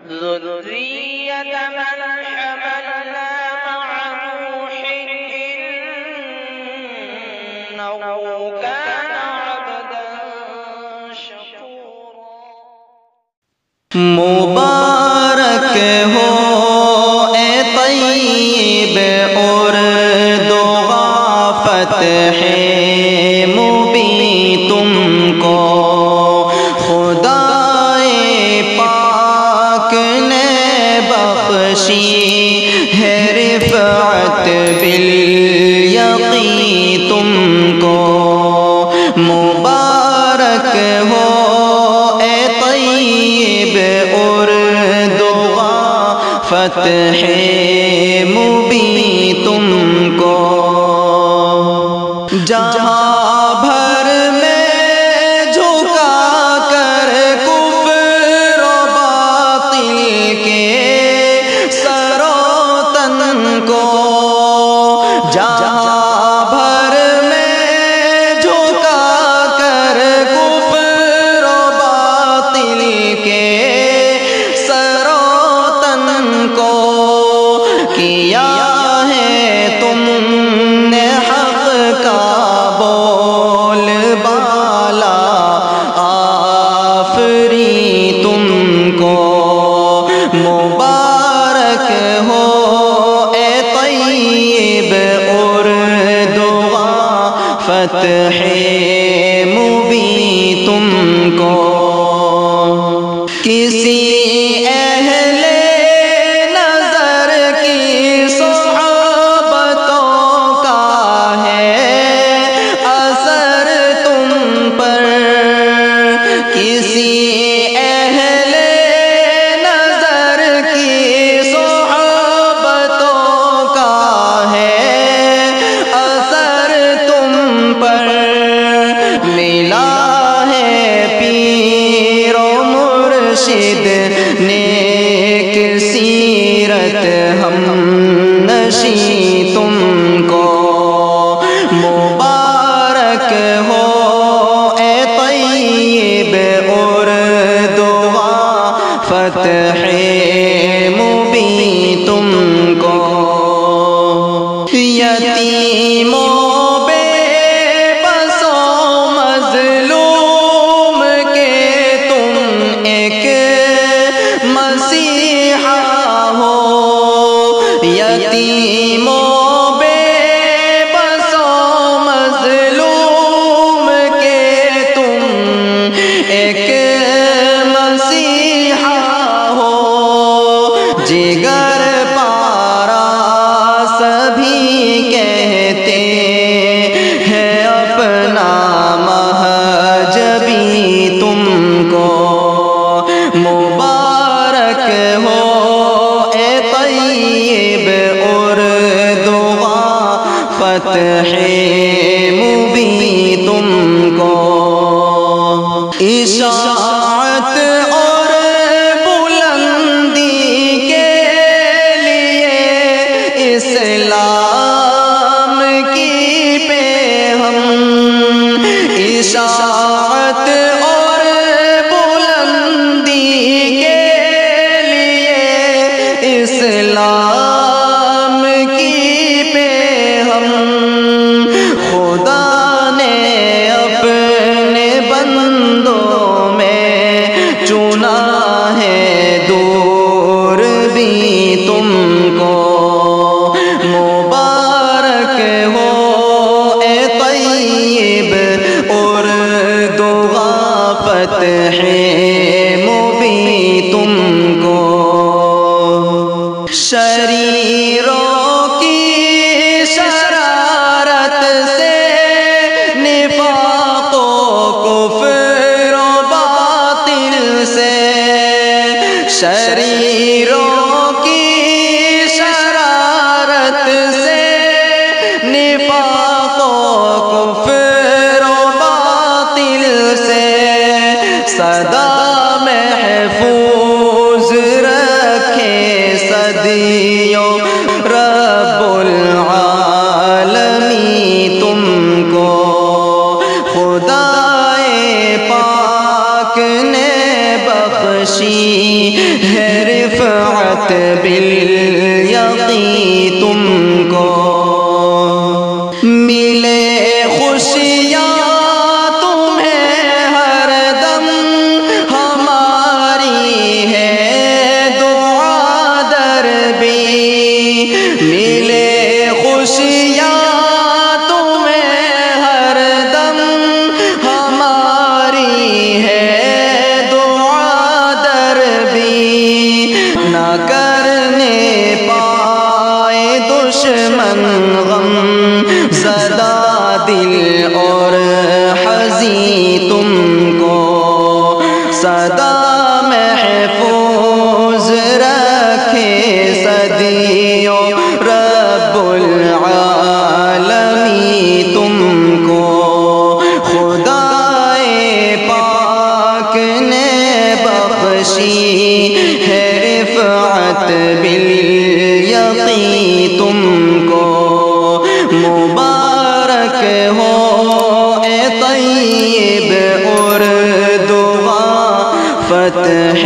ذرية من حملنا مع نوح إنه كان عبدا شكورا۔ مبارک ہو اے طیب اردغا فتح مبین تم کو خدائے پاک نے بخشی ہے رفعت بالیقین تم کو۔ مبارک ہو اے طیب اردغا فتح مبین تم کو۔ جہاں بھر میں جھکا کر کفر و باطل کے سر و تن کو، جہاں بھر میں جھکا کر کفر و باطل کے سر و تن کو کیا ہے تم نے حق کا بول بالا آفرین تم کو۔ مبارک ہو اے طیب اردغا فتح مبین تم کو۔ کسی اہل نظر کی صحبتوں کا ہے اثر تم پر، کسی اہل نظر کی صحبتوں کا ہے اثر تم پر۔ ملا ہے پیر و مرشد نیک سیرت ہم نشیں تم کو۔ مبارک ہو اے طیب اردغا فتح مبین تم کو۔ یتیموں بے بسوں مظلوم کے تم ایک مسیحا ہو، یتیموں بے بسوں مظلوم کے تم ایک مسیحا ہو۔ جگر پارا سبھی کہتے ہیں اپنا مہجبی تم کو۔ مبارک ہو اے طیب اردغا فتح مبین تم کو۔ اشاعت اور بلندی کے لیے اسلام کی پہ ہم، اشاعت اور بلندی کے لیے اسلام کی پہ ہم۔ خدا نے اپنے بندوں میں چنا ہے دور بھی تم کو۔ مبارک ہو اے طیب اردغا فتح مبین تم کو۔ شریروں کی شرارت سے نفاق و کفر و باطل سے، شریروں کی شرارت سے نفاق و کفر و باطل سے سدا محفوظ رکھے صدیوں رب العالمین تم کو۔ خدائے پاک نے بخشی ہے رفعت بالیقین تم کو ملے خوشیاں تمہیں ہر دم ہماری ہے دعا در بھی ملے خوشیاں دشمن غم زدہ دل اور حزین تم کو سدا محفوظ رکھے صدیوں رب العالمین تم کو خدائے پاک نے بخشی ہے رفعت بالیقین تم کو مبارک ہو اے طیب اردوغا فتح